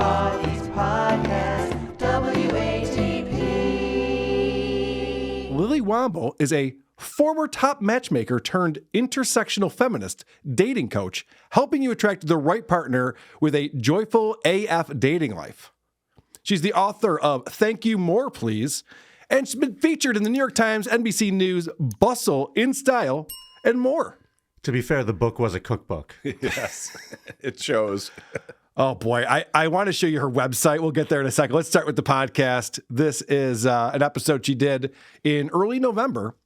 Podcast, WATP. Lily Womble is a former top matchmaker turned intersectional feminist dating coach, helping you attract the right partner with a joyful AF dating life. She's the author of Thank You More, Please, and she's been featured in the New York Times, NBC News, Bustle, In Style, and more. To be fair, the book was a cookbook. Yes, it shows. Oh, boy. I want to show you her website. We'll get there in a second. Let's start with the podcast. This is an episode she did in early November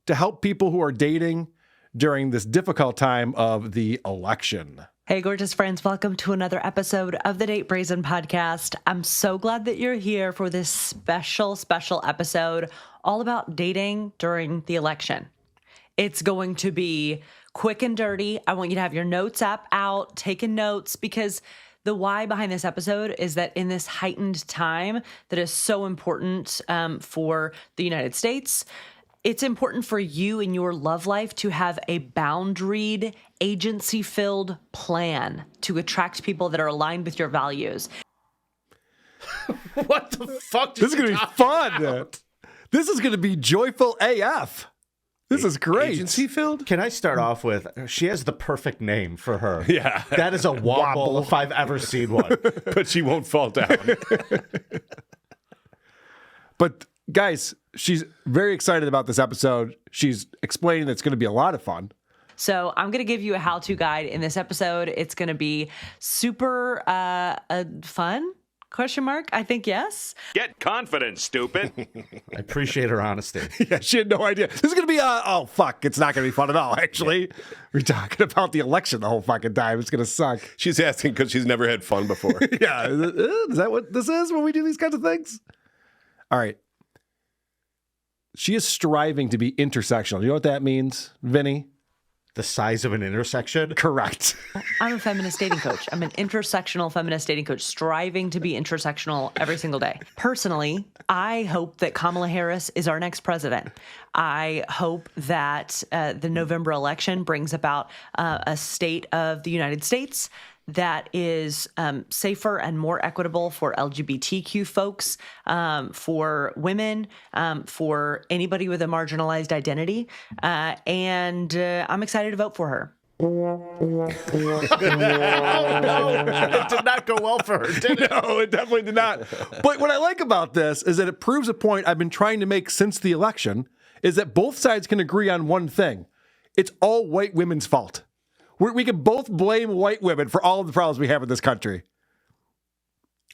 to help people who are dating during this difficult time of the election. Hey, gorgeous friends. Welcome to another episode of the Date Brazen podcast. I'm so glad that you're here for this special episode all about dating during the election. It's going to be quick and dirty. I want you to have your notes app out, taking notes, because the why behind this episode is that in this heightened time that is so important for the United States, it's important for you in your love life to have a boundaried, agency-filled plan to attract people that are aligned with your values. What the fuck? This is going to be fun. This is going to be joyful AF. This is great. Agency filled? Can I start off with, she has the perfect name for her. Yeah. That is a wobble if I've ever seen one. But she won't fall down. But guys, she's very excited about this episode. She's explaining that it's going to be a lot of fun. So I'm going to give you a how-to guide in this episode. It's going to be super fun? Question mark? I think yes. Get confident, stupid. I appreciate her honesty. Yeah, she had no idea. This is going to be oh, fuck. It's not going to be fun at all, actually. We're talking about the election the whole fucking time. It's going to suck. She's asking because she's never had fun before. Yeah. Is that what this is when we do these kinds of things? All right. She is striving to be intersectional. You know what that means, Vinny? The size of an intersection? Correct. I'm a feminist dating coach. I'm an intersectional feminist dating coach, striving to be intersectional every single day. Personally, I hope that Kamala Harris is our next president. I hope that the November election brings about a state of the United States that is safer and more equitable for LGBTQ folks, for women, for anybody with a marginalized identity. And I'm excited to vote for her. Oh, no. It did not go well for her, did it? No, it definitely did not. But what I like about this is that it proves a point I've been trying to make since the election, is that both sides can agree on one thing. It's all white women's fault. We can both blame white women for all of the problems we have in this country.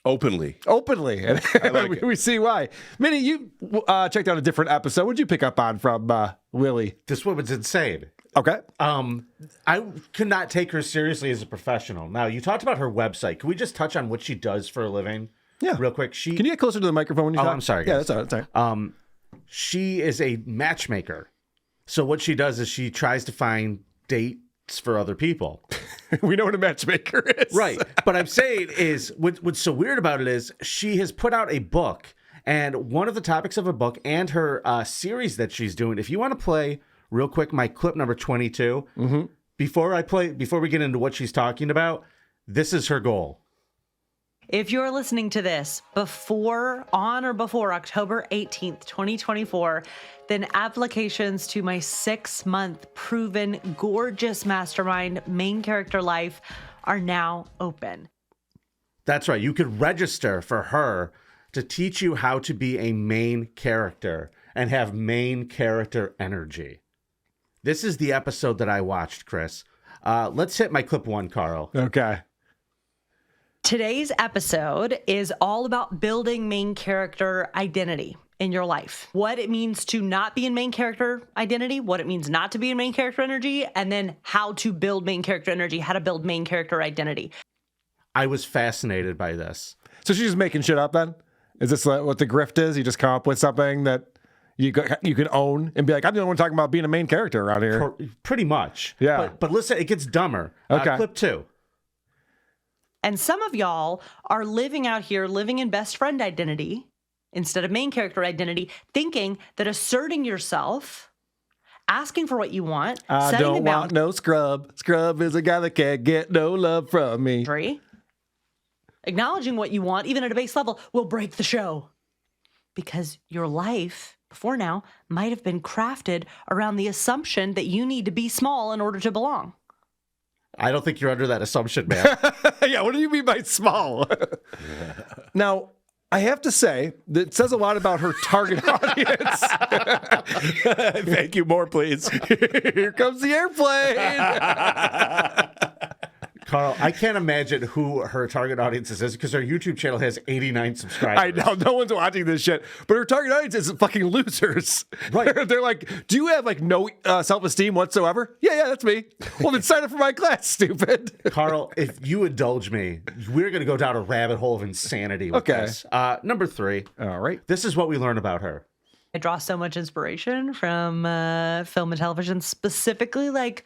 Openly. And I like it. we see why. Minnie, you checked out a different episode. What did you pick up on from Lily? This woman's insane. Okay. I could not take her seriously as a professional. Now, you talked about her website. Can we just touch on what she does for a living? Yeah. Real quick. Can you get closer to the microphone when you talk? I'm sorry, Yeah, guys. that's all right. She is a matchmaker. So what she does is she tries to find dates for other people. We know what a matchmaker is. Right. But I'm saying is, what's so weird about it is she has put out a book, and one of the topics of a book and her series that she's doing, if you want to play real quick my clip number 22, before we get into what she's talking about, this is her goal. If you're listening to this on or before October 18th, 2024, then applications to my 6-month proven gorgeous mastermind main character life are now open. That's right. You could register for her to teach you how to be a main character and have main character energy. This is the episode that I watched, Chris. Let's hit my clip 1, Carl. Okay. Today's episode is all about building main character identity in your life. What it means to not be in main character identity, what it means not to be in main character energy, and then how to build main character energy, how to build main character identity. I was fascinated by this. So she's just making shit up then? Is this what the grift is? You just come up with something that you can own and be like, I'm the only one talking about being a main character around here. Pretty much. Yeah. But listen, it gets dumber. Okay. Clip 2. And some of y'all are living out here, living in best friend identity instead of main character identity, thinking that asserting yourself, asking for what you want, I setting don't the want no scrub. Scrub is a guy that can't get no love from me. boundary Acknowledging what you want, even at a base level, will break the show. Because your life before now might have been crafted around the assumption that you need to be small in order to belong. I don't think you're under that assumption, man. Yeah, what do you mean by small? Now, I have to say that it says a lot about her target audience. Thank you. More, please. Here comes the airplane. Carl, I can't imagine who her target audience is because her YouTube channel has 89 subscribers. I know, no one's watching this shit. But her target audience is fucking losers. Right. They're like, do you have like no self-esteem whatsoever? Yeah, that's me. Well, then sign up for my class, stupid. Carl, if you indulge me, we're going to go down a rabbit hole of insanity with Okay. this. Number 3. All right. This is what we learn about her. I draw so much inspiration from film and television, specifically like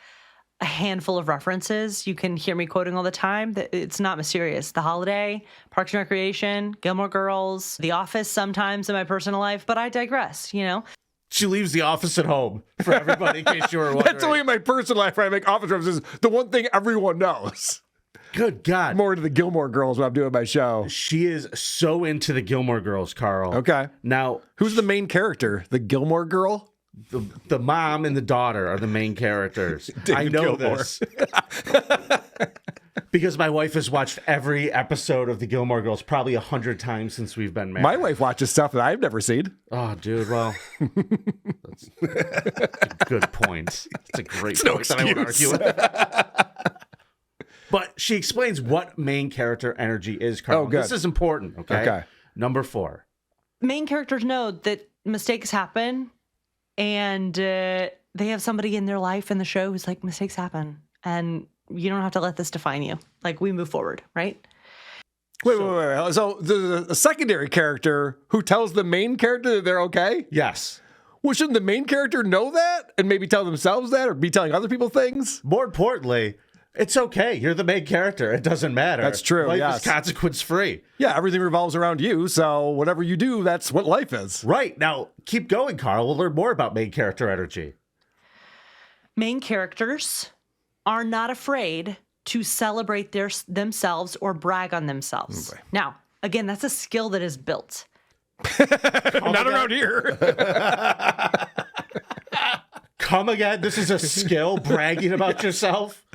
a handful of references. You can hear me quoting all the time. That it's not mysterious. The Holiday, Parks and Recreation, Gilmore Girls, The Office sometimes in my personal life, but I digress, you know? She leaves the office at home for everybody in case you were wondering. That's only in my personal life where I make office references. The one thing everyone knows. Good God. More into the Gilmore Girls when I'm doing my show. She is so into the Gilmore Girls, Carl. Okay. Now, Who's the main character? The Gilmore Girl? the mom and the daughter are the main characters. I David know Gilmour. this. Because my wife has watched every episode of the Gilmore Girls probably 100 times since we've been married. My wife watches stuff that I've never seen. Oh, dude, well, that's a good point. It's a great no point that I won't excuse. argue with. But she explains what main character energy is, Carl. Oh, good. This is important, okay? Okay. Number 4. Main characters know that mistakes happen, and they have somebody in their life in the show who's like, mistakes happen, and you don't have to let this define you. Like, we move forward, right? Wait. So the secondary character who tells the main character that they're okay? Yes. Well, shouldn't the main character know that and maybe tell themselves that or be telling other people things? More importantly, it's okay. You're the main character. It doesn't matter. That's true, Life yes. is consequence free. Yeah, everything revolves around you, so whatever you do, that's what life is. Right. Now, keep going, Carl. We'll learn more about main character energy. Main characters are not afraid to celebrate themselves or brag on themselves. Now, again, that's a skill that is built. Not around here. Come again? This is a skill, bragging about yourself?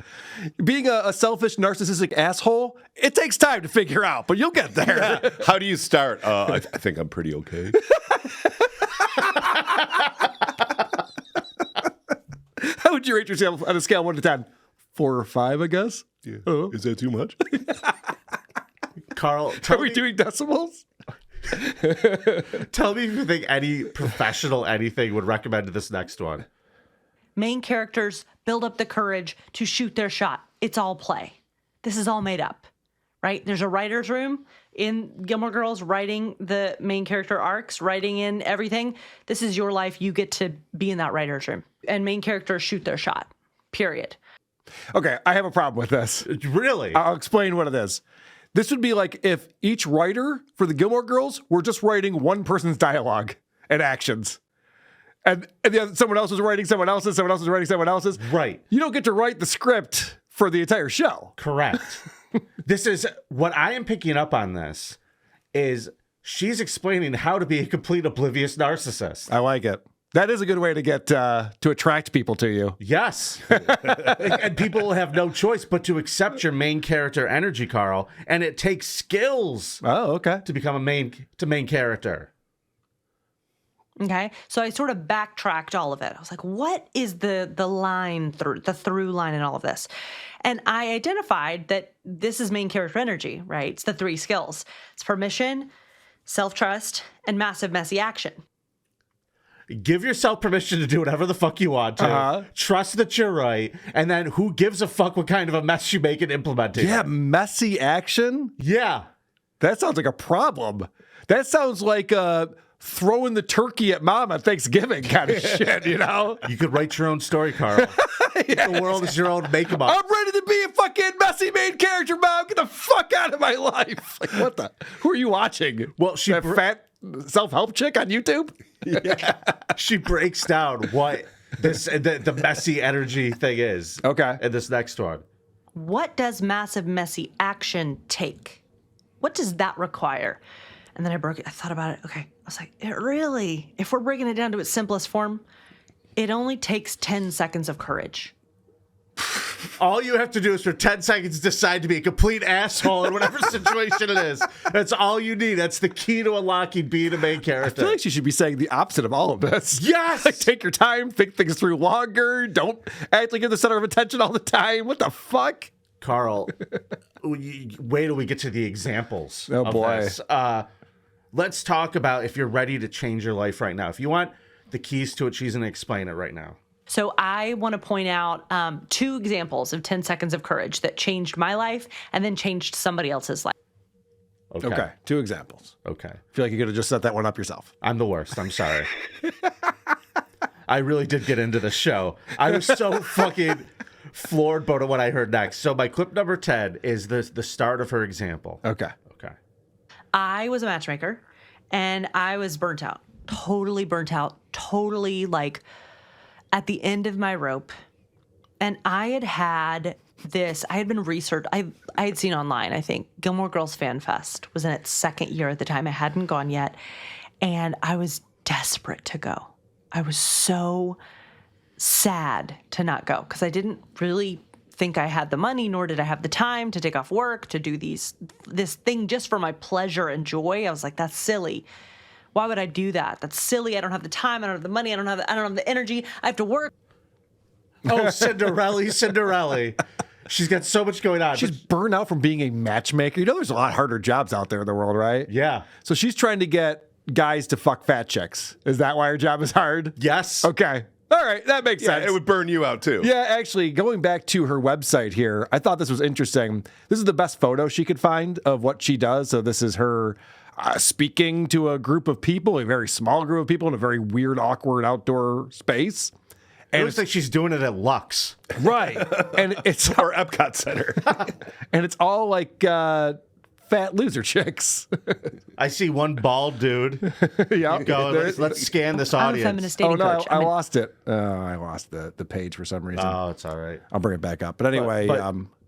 Being a selfish, narcissistic asshole, it takes time to figure out, but you'll get there. How do you start? I think I'm pretty okay. How would you rate yourself on a scale of 1 to 10? 4 or 5, I guess. Yeah. Oh. Is that too much? Carl, Are tell we me, doing decimals? tell me if you think any professional anything would recommend this next one. Main characters build up the courage to shoot their shot. It's all play. This is all made up, right? There's a writer's room in Gilmore Girls writing the main character arcs, writing in everything. This is your life. You get to be in that writer's room. And main characters shoot their shot, period. Okay, I have a problem with this. Really? I'll explain what it is. This would be like if each writer for the Gilmore Girls were just writing one person's dialogue and actions. And someone else is writing someone else's, someone else is writing someone else's. Right. You don't get to write the script for the entire show. Correct. This is what I am picking up on this is she's explaining how to be a complete oblivious narcissist. I like it. That is a good way to get to attract people to you. Yes. And people have no choice but to accept your main character energy, Carl. And it takes skills Oh, okay. to become a main character. Okay. So I sort of backtracked all of it. I was like, what is the line through the through line in all of this? And I identified that this is main character energy, right? It's the 3 skills. It's permission, self-trust, and massive messy action. Give yourself permission to do whatever the fuck you want to. Trust that you're right. And then who gives a fuck what kind of a mess you make and implement it? Yeah, messy action? Yeah. That sounds like a problem. That sounds like throwing the turkey at mom on Thanksgiving kind of shit, you know? You could write your own story, Carl. The world is your own make 'em up. I'm ready to be a fucking messy main character, mom. Get the fuck out of my life. Like, what the? Who are you watching? Well, she that fat self-help chick on YouTube? She breaks down what this the messy energy thing is. Okay. In this next one. What does massive messy action take? what does that require? And then I thought about it. Okay. I was like, if we're breaking it down to its simplest form, it only takes 10 seconds of courage. All you have to do is for 10 seconds decide to be a complete asshole in whatever situation it is. That's all you need. That's the key to unlocking being a main I character. feel like she should be saying the opposite of all of this. Yes! Like, take your time, think things through longer. Don't act like you're the center of attention all the time. What the fuck? Carl, wait till we get to the examples. Oh, of boy. This. Let's talk about if you're ready to change your life right now. If you want the keys to it, she's going to explain it right now. So I want to point out 2 examples of 10 seconds of courage that changed my life and then changed somebody else's life. Okay. 2 examples. Okay. I feel like you could have just set that one up yourself. I'm the worst. I'm sorry. I really did get into the show. I was so fucking floored by what I heard next. So my clip number 10 is the start of her example. Okay. Okay. I was a matchmaker and I was burnt out, totally like at the end of my rope. And I had been researched. I had seen online, I think, Gilmore Girls Fan Fest was in its 2nd year at the time. I hadn't gone yet. And I was desperate to go. I was so sad to not go because I didn't really think I had the money, nor did I have the time to take off work to do this thing just for my pleasure and joy. I was like, that's silly. Why would I do that? That's silly. I don't have the time. I don't have the money. I don't have the energy. I have to work. Oh, Cinderella. She's got so much going on. She's burned out from being a matchmaker. You know, there's a lot harder jobs out there in the world, right? Yeah. So she's trying to get guys to fuck fat chicks. Is that why her job is hard? Yes. Okay. All right. That makes Yeah, sense. it would burn you out too. Yeah, actually, going back to her website here, I thought this was interesting. This is the best photo she could find of what she does. So this is her speaking to a group of people, a very small group of people in a very weird, awkward outdoor space. It looks like she's doing it at Lux. Right. And it's Or Epcot Center. and it's all like fat loser chicks. I see one bald dude. Yeah. Go, let's scan this I'm a audience. feminist dating Oh, no, coach. I lost it. I lost the page for some reason. Oh, it's all right. I'll bring it back up. But anyway,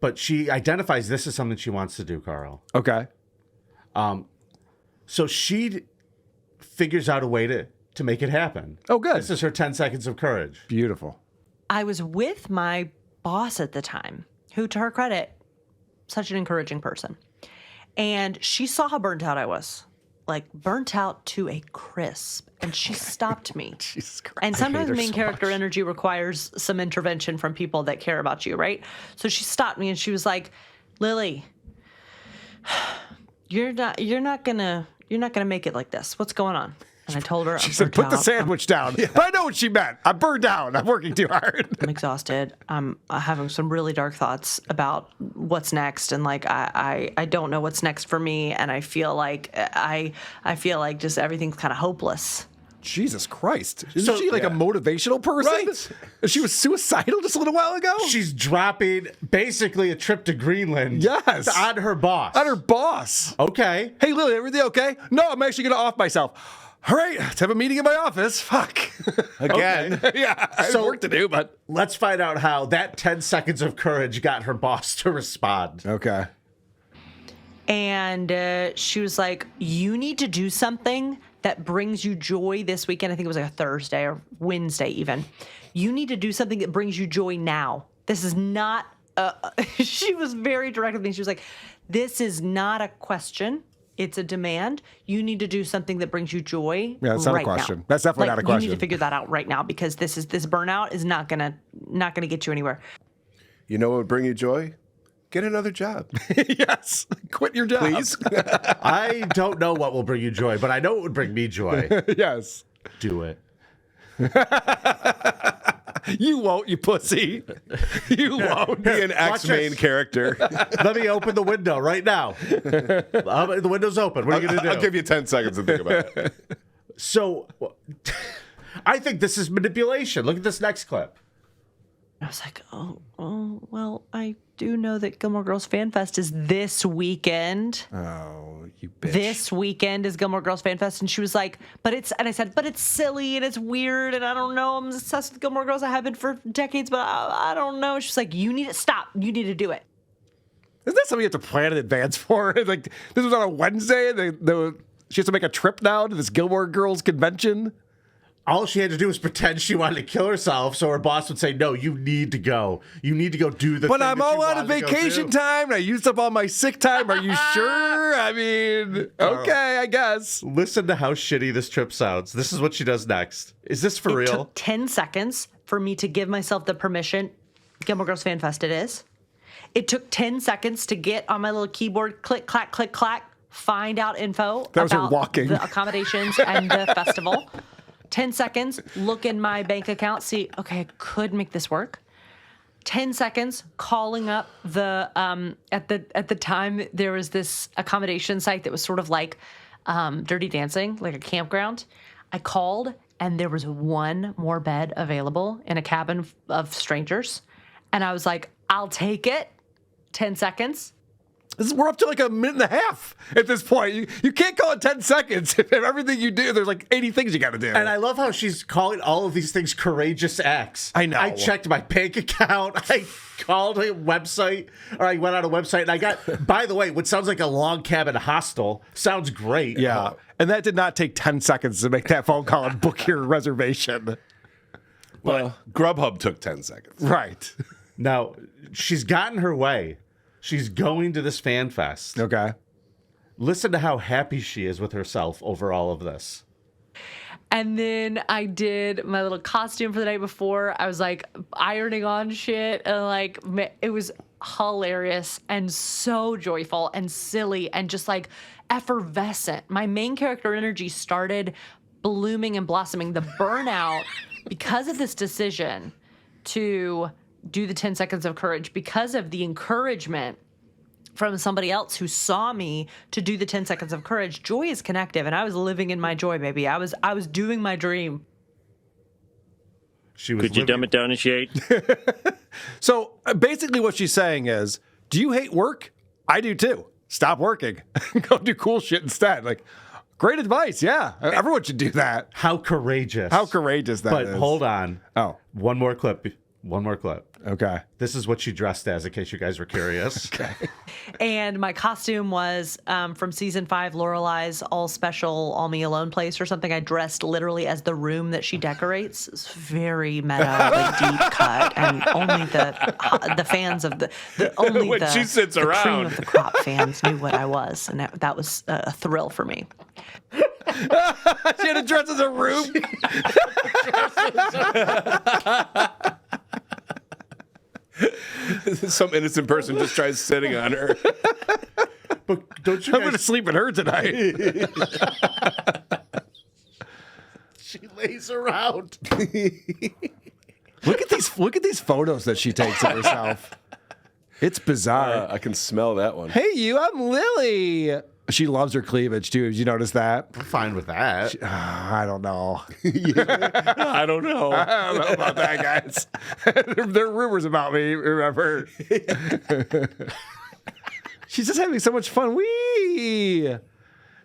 But she identifies this as something she wants to do, Carl. okay. So she figures out a way to make it happen. Oh, good. This is her 10 seconds of courage. Beautiful. I was with my boss at the time, who, to her credit, such an encouraging person. And she saw how burnt out I was, like burnt out to a crisp. And she stopped me. Jesus Christ. And sometimes her main so character much. energy requires some intervention from people that care about you, right? So she stopped me and she was like, Lily, you're not gonna make it like this. What's going on? And I told her, She said, put the sandwich down. But I know what she meant. I'm burned out. I'm working too hard. I'm exhausted. I'm having some really dark thoughts about what's next, and like I don't know what's next for me, and I feel like just everything's kind of hopeless. Jesus Christ. Isn't she like a motivational person? Right. She was suicidal just a little while ago? She's dropping basically a trip to Greenland. Yes. On her boss. On her boss. Okay. Hey, Lily, everything okay? No, I'm actually going to off myself. All right, let's have a meeting in my office. Fuck. Again. Yeah, I have So- work to do, but... Let's find out how that 10 seconds of courage got her boss to respond. Okay. And she was like, you need to do something that brings you joy this weekend. I think it was like a Thursday or Wednesday even. You need to do something that brings you joy now. This is not, she was very direct with me. She was like, this is not a question. It's a demand. You need to do something that brings you joy. Yeah, that's not a right question. now. That's definitely Like, not a You question. need to figure that out right now because this burnout is not gonna get you anywhere. You know what would bring you joy? Get another job. Yes. Quit your job. Please. I don't know what will bring you joy, but I know it would bring me joy. Yes. Do it. You won't, you pussy. You won't. Be an Watch ex-main this. character. Let me open the window right now. The window's open. What are you going to do? I'll give you 10 seconds to think about it. So, I think this is manipulation. Look at this next clip. I was like, oh, well, I do know that Gilmore Girls Fan Fest is this weekend. Oh, you bitch. This weekend is Gilmore Girls Fan Fest. And she was like, and I said, but it's silly and it's weird and I don't know. I'm obsessed with Gilmore Girls. I have been for decades, but I don't know. She's like, you need to stop. You need to do it. Isn't that something you have to plan in advance for? Like, this was on a Wednesday, and she has to make a trip now to this Gilmore Girls convention. All she had to do was pretend she wanted to kill herself, so her boss would say, "No, you need to go. You need to go do the." But thing I'm that you all out of wanted to go vacation do." time, and I used up all my sick time. Are you sure? I mean, okay, I guess. Listen to how shitty this trip sounds. This is what she does next. Is this for It real? took 10 seconds for me to give myself the permission. Gilmore Girls Fan Fest it is. It took 10 seconds to get on my little keyboard, click, clack, find out info That was her about walking. the accommodations and the festival. 10 seconds, look in my bank account, see, okay, I could make this work. 10 seconds, calling up the, at the time, there was this accommodation site that was sort of like Dirty Dancing, like a campground. I called, and there was one more bed available in a cabin of strangers. And I was like, I'll take it. 10 seconds. We're up to like a minute and a half at this point. You can't call it 10 seconds. If everything you do, there's like 80 things you got to do. And I love how she's calling all of these things courageous acts. I know. I checked my bank account. I called a website, or I went on a website, and I got, by the way, what sounds like a log cabin hostel sounds great. Yeah. And that did not take 10 seconds to make that phone call and book your reservation. Well, Grubhub took 10 seconds. Right. Now, she's gotten her way. She's going to this fan fest. Okay. Listen to how happy she is with herself over all of this. And then I did my little costume for the night before. I was like ironing on shit, and like it was hilarious and so joyful and silly and just like effervescent. My main character energy started blooming and blossoming. The burnout because of this decision to do the 10 seconds of courage, because of the encouragement from somebody else who saw me to do the 10 seconds of courage. Joy is connective, and I was living in my joy, baby. I was doing my dream. She was Could you dumb it down and shade? So basically what she's saying is, do you hate work? I do too. Stop working. Go do cool shit instead. Like, great advice. Yeah. Everyone should do that. How courageous. How courageous that is. But hold on. Oh, One more clip. okay. This is what she dressed as, in case you guys were curious. Okay. And my costume was from season 5, Lorelei's all special, all me alone place or something. I dressed literally as the room that she decorates. It's very meta, like deep cut, and only the fans of the only When the, she sits the cream around. of the crop fans knew what I was, and that was a thrill for me. She had to dress as a room. Some innocent person just tries sitting on her. But don't you I'm guys... going to sleep in her tonight. She lays around. Look at these photos that she takes of herself. It's bizarre. I can smell that one. Hey, you, I'm Lily. She loves her cleavage, too. Did you notice that? I'm fine with that. I don't know. I don't know. I don't know about that, guys. there are rumors about me, remember? She's just having so much fun. Whee!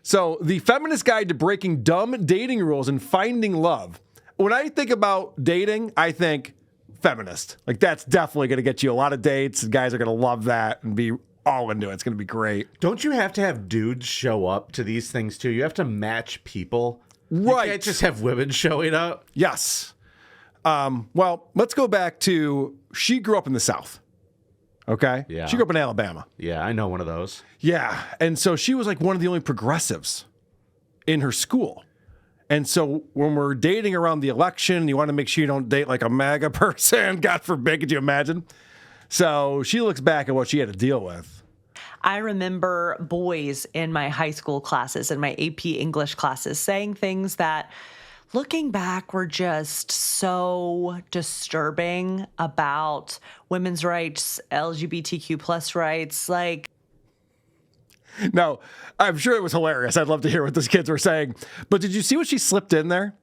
So, the feminist guide to breaking dumb dating rules and finding love. When I think about dating, I think feminist. Like, that's definitely going to get you a lot of dates, and guys are going to love that and be all into it. It's going to be great. Don't you have to have dudes show up to these things, too? You have to match people. Right. You can't just have women showing up. Yes. Well, let's go back to she grew up in the South. Okay? Yeah. She grew up in Alabama. Yeah, I know one of those. Yeah. And so she was like one of the only progressives in her school. And so when we're dating around the election, you want to make sure you don't date like a MAGA person. God forbid, could you imagine? So she looks back at what she had to deal with. I remember boys in my high school classes and my AP English classes saying things that, looking back, were just so disturbing about women's rights, LGBTQ plus rights. Like, No, I'm sure it was hilarious. I'd love to hear what those kids were saying. But did you see what she slipped in there?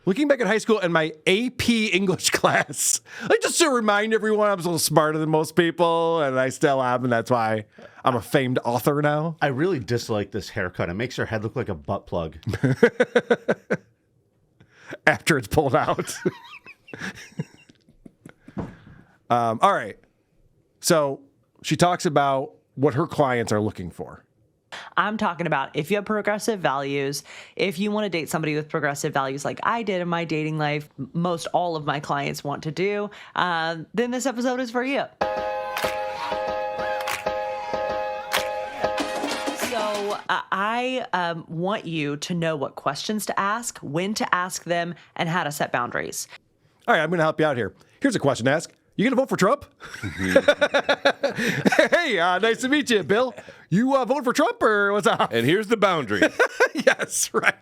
Looking back at high school and my AP English class, like just to remind everyone I was a little smarter than most people, and I still am, and that's why I'm a famed author now. I really dislike this haircut. It makes her head look like a butt plug. After it's pulled out. All right. So she talks about what her clients are looking for. I'm talking about if you have progressive values, if you want to date somebody with progressive values like I did in my dating life, most all of my clients want to do, then this episode is for you. So I want you to know what questions to ask, when to ask them, and how to set boundaries. All right, I'm going to help you out here. Here's a question to ask. You going to vote for Trump? Hey, nice to meet you, Bill. You vote for Trump or what's up? And here's the boundary. Yes, right.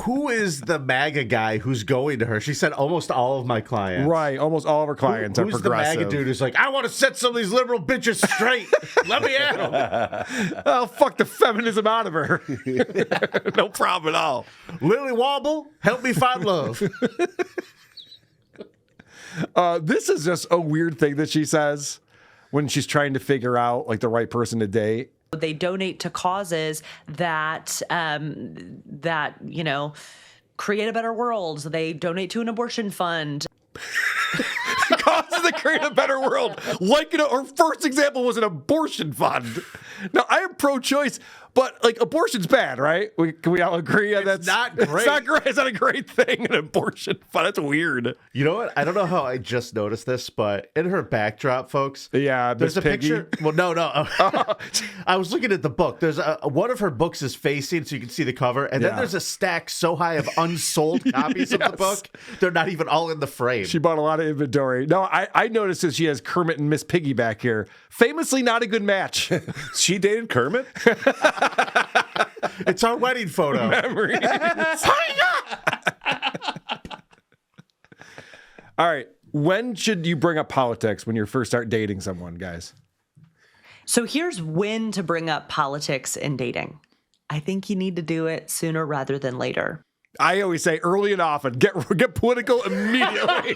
Who is the MAGA guy who's going to her? She said almost all of my clients. Right, almost all of our clients are Who's progressive. the MAGA dude who's like, I want to set some of these liberal bitches straight. Let me at them. Oh, fuck the feminism out of her. No problem at all. Lily Womble, help me find love. This is just a weird thing that she says when she's trying to figure out like the right person to date. They donate to causes that create a better world. They donate to an abortion fund. Causes that create a better world. Like, our first example was an abortion fund. Now, I am pro-choice, but like abortion's bad, right? Can we all agree on that? It's not great. It's not great. It's not a great thing. An abortion fund. That's weird. You know what? I don't know how I just noticed this, but in her backdrop, folks, Yeah, there's Miss a Piggy. picture. Well, no. I was looking at the book. There's one of her books is facing, so you can see the cover, and then Yeah. there's a stack so high of unsold copies of the Yes. book. They're not even all in the frame. She bought a lot of inventory. No, I noticed that she has Kermit and Miss Piggy back here. Famously not a good match. She dated Kermit? It's our wedding photo. Memories. All right. When should you bring up politics when you first start dating someone, guys? So here's when to bring up politics in dating. I think you need to do it sooner rather than later. I always say early and often. Get political immediately.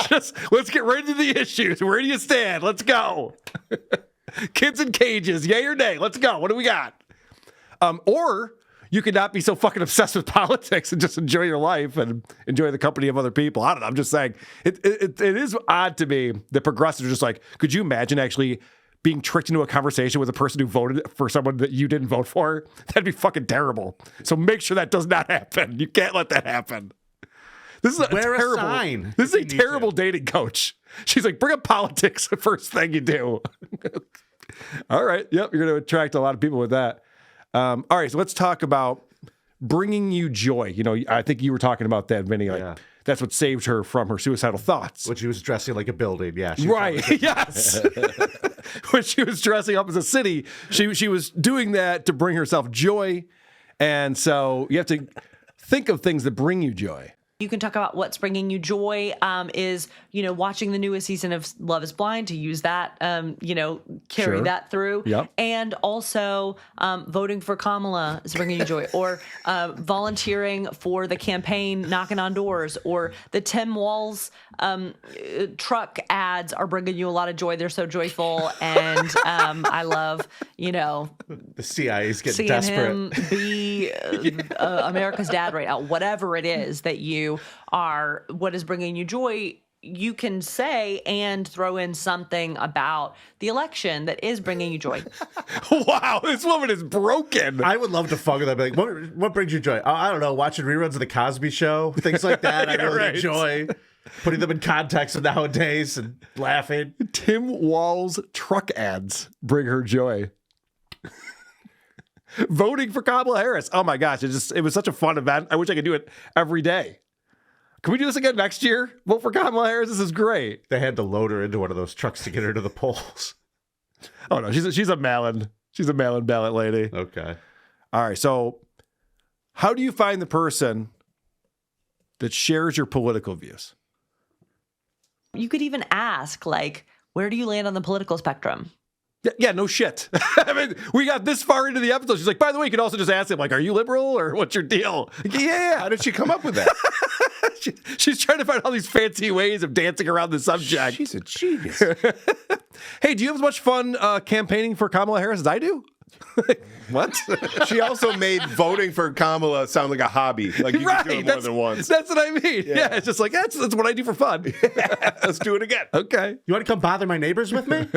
Just let's get right into the issues. Where do you stand? Let's go. Kids in cages, yay or nay? Let's go. What do we got? Or you could not be so fucking obsessed with politics and just enjoy your life and enjoy the company of other people. I don't know. I'm just saying it is odd to me that progressives are just like, could you imagine actually being tricked into a conversation with a person who voted for someone that you didn't vote for? That'd be fucking terrible. So make sure that does not happen. You can't let that happen. This is Wear a terrible. sign This is if a you need terrible to. dating coach. She's like, bring up politics the first thing you do. All right. Yep. You're going to attract a lot of people with that. All right. So let's talk about bringing you joy. You know, I think you were talking about that, Vinny. Like, Yeah. That's what saved her from her suicidal thoughts. When she was dressing like a building, yeah. She was Right. Yes. When she was dressing up as a city, she was doing that to bring herself joy. And so you have to think of things that bring you joy. You can talk about what's bringing you joy is, watching the newest season of Love is Blind to use that, carry Sure. that through. Yep. And also voting for Kamala is bringing you joy, or volunteering for the campaign, knocking on doors, or the Tim Walz truck ads are bringing you a lot of joy. They're so joyful. And I love, the CIA's getting seeing desperate. him be America's dad right now. Whatever it is that you are, what is bringing you joy, you can say and throw in something about the election that is bringing you joy. Wow, this woman is broken. I would love to fuck with that. Be like, what brings you joy? I don't know. Watching reruns of The Cosby Show, things like that. I Yeah, really right. enjoy putting them in context of nowadays and laughing. Tim Walz truck ads bring her joy. Voting for Kamala Harris. Oh my gosh, it was such a fun event. I wish I could do it every day. Can we do this again next year? Vote for Kamala Harris. This is great. They had to load her into one of those trucks to get her to the polls. Oh no, she's a mail-in. She's a mail-in ballot lady. Okay. All right, so how do you find the person that shares your political views? You could even ask, where do you land on the political spectrum? Yeah, no shit. I mean, we got this far into the episode. She's like, by the way, you can also just ask him, are you liberal or what's your deal? Yeah. How did she come up with that? She's trying to find all these fancy ways of dancing around the subject. She's a genius. Hey, do you have as much fun campaigning for Kamala Harris as I do? What? She also made voting for Kamala sound like a hobby. Like you can do it more than once. That's what I mean. Yeah, it's just like, that's what I do for fun. Let's do it again. Okay. You want to come bother my neighbors with me?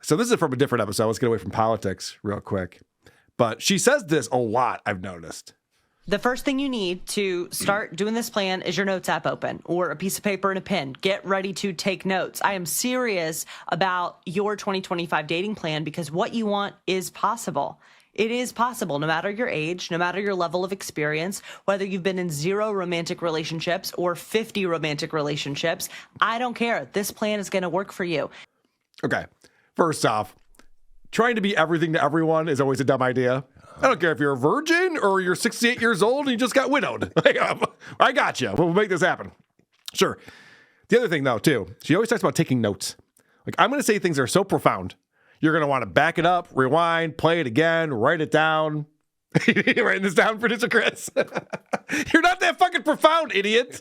So this is from a different episode. Let's get away from politics real quick. But she says this a lot, I've noticed. The first thing you need to start doing this plan is your notes app open or a piece of paper and a pen. Get ready to take notes. I am serious about your 2025 dating plan because what you want is possible. It is possible, no matter your age, no matter your level of experience, whether you've been in 0 romantic relationships or 50 romantic relationships. I don't care. This plan is going to work for you. Okay. First off, trying to be everything to everyone is always a dumb idea. I don't care if you're a virgin or you're 68 years old and you just got widowed. I got you. We'll make this happen. Sure. The other thing, though, too, she always talks about taking notes. Like, I'm going to say things that are so profound. You're going to want to back it up, rewind, play it again, write it down. You writing this down, producer Chris? You're not that fucking profound, idiot.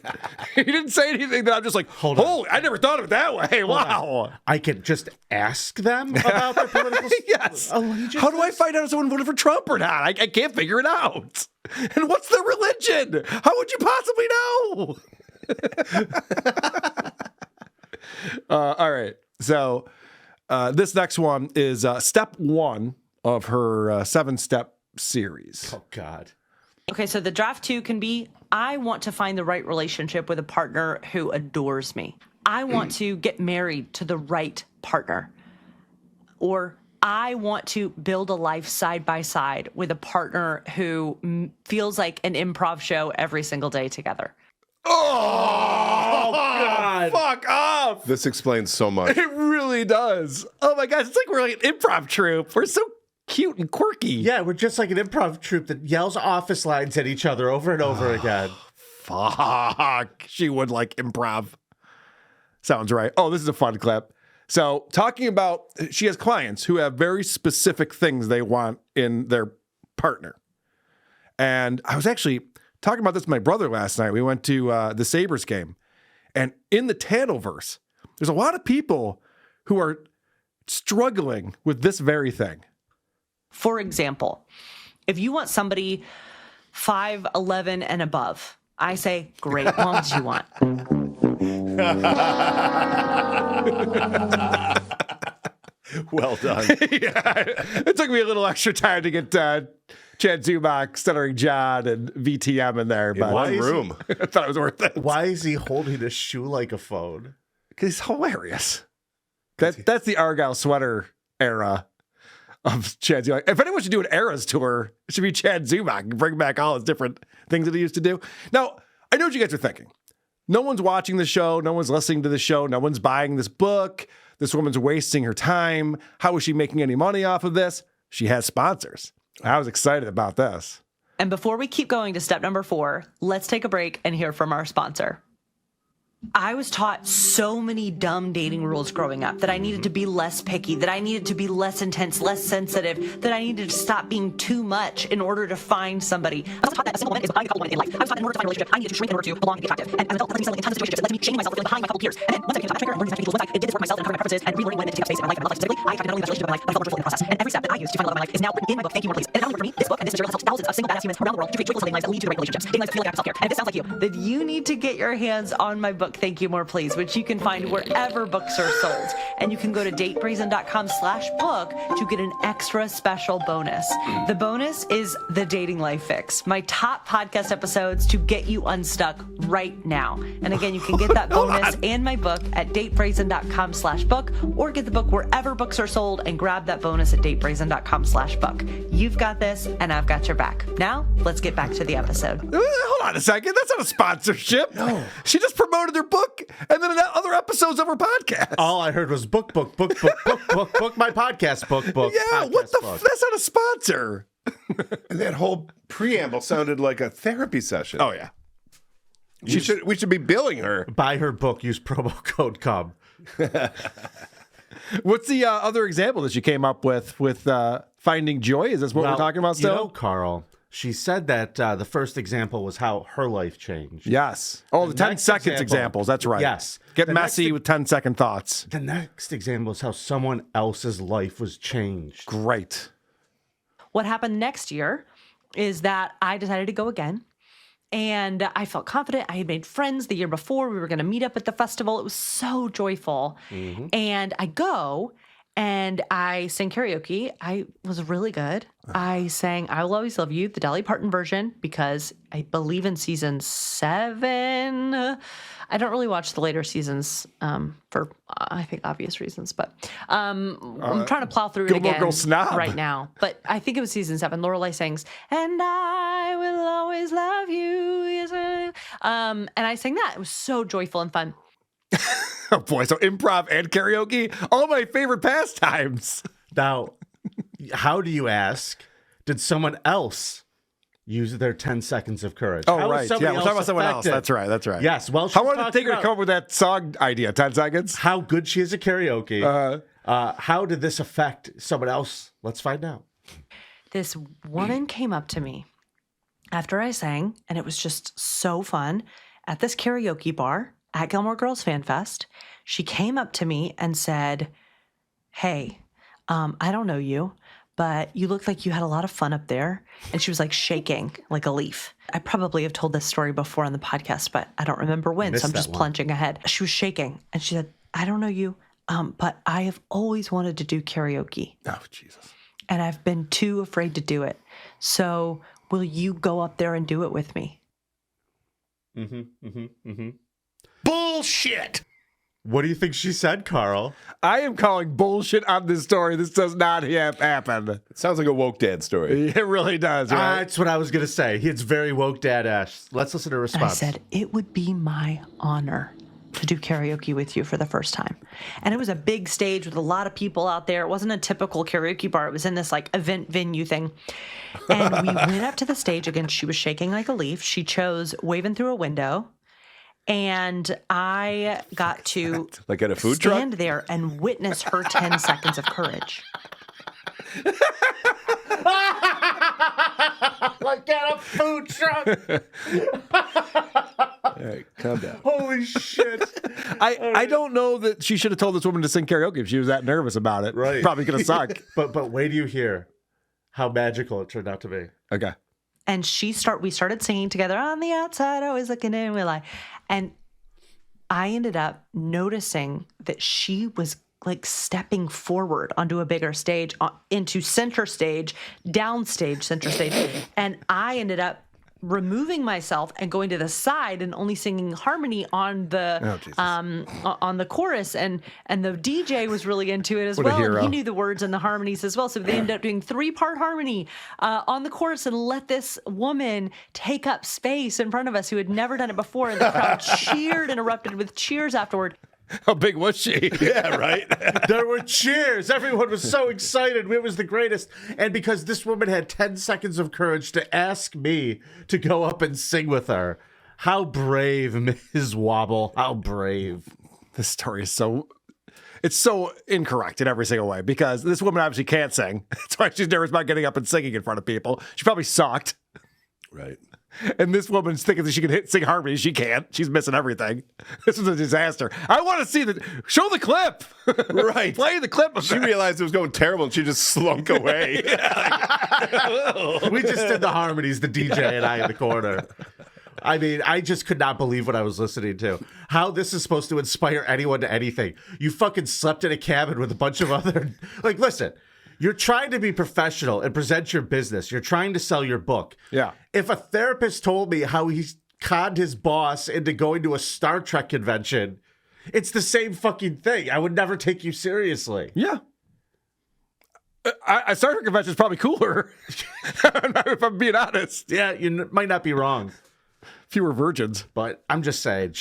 You didn't say anything that I'm just like, holy, I never thought of it that way. Wow. I can just ask them about their political Yes. allegiance. How do I find out if someone voted for Trump or not? I can't figure it out. And what's their religion? How would you possibly know? All right. So this next one is step 1 of her 7-step series. Oh, God. Okay, so the draft 2 can be, I want to find the right relationship with a partner who adores me. I want to get married to the right partner. Or I want to build a life side by side with a partner who feels like an improv show every single day together. Oh, God. Fuck off. This explains so much. It really does. Oh, my gosh. It's like we're like an improv troupe. We're so cute and quirky. Yeah, we're just like an improv troupe that yells office lines at each other over and over again. Fuck. She would like improv. Sounds right. Oh, this is a fun clip. So talking about, she has clients who have very specific things they want in their partner. And I was actually talking about this with my brother last night. We went to the Sabres game. And in the Tannelverse, there's a lot of people who are struggling with this very thing. For example, if you want somebody 5'11" and above, I say, great, as long as you want. Well done. Yeah, it took me a little extra time to get Chad Zubak, Stuttering John, and VTM in there. But One room. I thought it was worth it. Why is he holding his shoe like a phone? Because he's hilarious. That's the Argyle sweater era of Chad Zubak. If anyone should do an Eras tour, it should be Chad Zubak and bring back all his different things that he used to do. Now, I know what you guys are thinking. No one's watching the show. No one's listening to the show. No one's buying this book. This woman's wasting her time. How is she making any money off of this? She has sponsors. I was excited about this. And before we keep going to step number 4, let's take a break and hear from our sponsor. I was taught so many dumb dating rules growing up that I needed to be less picky, that I needed to be less intense, less sensitive, that I needed to stop being too much in order to find somebody. I was taught that a single woman is behind a couple women in life. I was taught in order to find a relationship, I needed to shrink in order to belong and be attractive. And as an adult, that led me to a ton of situations that led to me shaming myself, feeling behind my couple peers. And then once I became a matchmaker and learning these tools, once I did this work myself and uncovered my preferences and relearning women to take up space in my life and my love life specifically, I attracted not only the best relationship in my life, but I felt more joyful in the process. And every step that I used to find love in my life is now written in my book, Thank You, More Please. And it not only worked for me, this book and this material has helped thousands of single badass humans around the world to create joyful dating lives that lead to the right relationships, dating lives that feel like active self-care. And if this sounds like you, then you need to get your hands on my book, Thank You, More Please, which you can find wherever books are sold. And you can go to datebrazen.com/book to get an extra special bonus. The bonus is the Dating Life Fix, my top podcast episodes to get you unstuck right now. And again, you can get that bonus and my book at datebrazen.com/book, or get the book wherever books are sold and grab that bonus at datebrazen.com/book. You've got this and I've got your back. Now, let's get back to the episode. Hold on a second. That's not a sponsorship. No. She just promoted her book and then other episodes of her podcast. All I heard was book, my podcast, book. Yeah, podcast, what the book. That's not a sponsor. And that whole preamble sounded like a therapy session. Oh, yeah. We should be billing her. Buy her book, use promo code CUB. What's the other example that you came up with finding joy? Is this what we're talking about still? You know, Carl, she said that the first example was how her life changed. Yes. Oh, the 10 next seconds examples. That's right. Yes. Get The messy next- with 10-second thoughts. The next example is how someone else's life was changed. Great. What happened next year is that I decided to go again. And I felt confident. I had made friends the year before. We were going to meet up at the festival. It was so joyful. And I go, And I sang karaoke. I was really good. I sang I Will Always Love You, the Dolly Parton version, because I believe in season 7. I don't really watch the later seasons for, I think, obvious reasons. But I'm trying to plow through it Gilmore again Girls snob. right now. But I think it was season 7. Lorelai sings, and I will always love you. Yes, and I sang that. It was so joyful and fun. Oh boy, so improv and karaoke, all my favorite pastimes. Now, how do you ask? Did someone else use their 10 seconds of courage? Oh, How was right. Yeah, somebody we're talking about someone else. affected? That's right. Yes. Well, How long did it take her to come up with that song idea? 10 seconds? how good she is at karaoke. How did this affect someone else? Let's find out. This woman came up to me after I sang, and it was just so fun at this karaoke bar at Gilmore Girls Fan Fest. She came up to me and said, "Hey, I don't know you, but you look like you had a lot of fun up there." And she was like shaking like a leaf. I probably have told this story before on the podcast, but I don't remember when, so I'm just plunging ahead. She was shaking, and she said, "I don't know you, but I have always wanted to do karaoke. Oh, Jesus. And I've been too afraid to do it. So will you go up there and do it with me?" Bullshit. What do you think she said, Carl? I am calling bullshit on this story. This does not happen. It sounds like a woke dad story. It really does, right? That's what I was going to say. It's very woke dad-ash. Let's listen to her And I response. said, "It would be my honor to do karaoke with you for the first time." And it was a big stage with a lot of people out there. It wasn't a typical karaoke bar. It was in this like event venue thing. And we went up to the stage. Again, she was shaking like a leaf. She chose Waving Through a Window. And I got to Like at a food truck? stand there and witness her 10 seconds of courage. Like at a food truck. All right, calm down. Holy shit. I don't know that she should have told this woman to sing karaoke if she was that nervous about it. Right. Probably going to suck. But wait do you hear how magical it turned out to be. Okay. And we started singing together, "On the outside, always looking in, will I?" And I ended up noticing that she was like stepping forward onto a bigger stage, into center stage, downstage, center stage. And I ended up removing myself and going to the side and only singing harmony on the on the chorus, and the DJ was really into it as What a well. And hero. he knew the words and the harmonies as well. So they ended up doing 3-part harmony on the chorus and let this woman take up space in front of us who had never done it before. And the crowd cheered and erupted with cheers afterward. How big was she? Yeah, right? There were cheers. Everyone was so excited. It was the greatest. And because this woman had 10 seconds of courage to ask me to go up and sing with her. How brave, Ms. Womble. How brave. This story is it's so incorrect in every single way because this woman obviously can't sing. That's why she's nervous about getting up and singing in front of people. She probably sucked. Right. And this woman's thinking that she can sing harmony. She can't. She's missing everything. This is a disaster. I want to see show the clip. Right. Play the clip of She that. realized it was going terrible and she just slunk away. We just did the harmonies, the DJ and I in the corner. I mean, I just could not believe what I was listening to. How this is supposed to inspire anyone to anything. You fucking slept in a cabin with a bunch of other... Like, listen, you're trying to be professional and present your business. You're trying to sell your book. Yeah. If a therapist told me how he conned his boss into going to a Star Trek convention, it's the same fucking thing. I would never take you seriously. Yeah. A Star Trek convention is probably cooler. If I'm being honest. Yeah, you might not be wrong. Fewer virgins. But I'm just saying,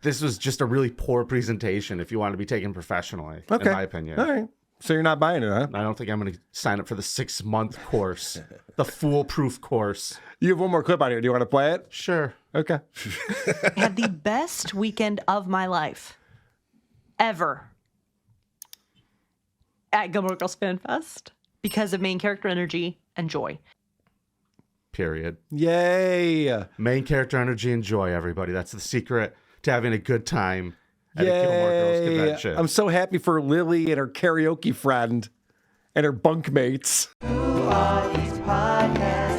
this was just a really poor presentation if you want to be taken professionally, in my opinion. All right. So you're not buying it, huh? I don't think I'm going to sign up for the 6-month course, the foolproof course. You have one more clip on here. Do you want to play it? Sure. Okay. I had the best weekend of my life ever at Gilmore Girls Fan Fest because of main character energy and joy. Period. Yay. Main character energy and joy, everybody. That's the secret to having a good time at a Gilmore Girls Yay. convention. I'm so happy for Lily and her karaoke friend and her bunkmates. Who are these podcasts?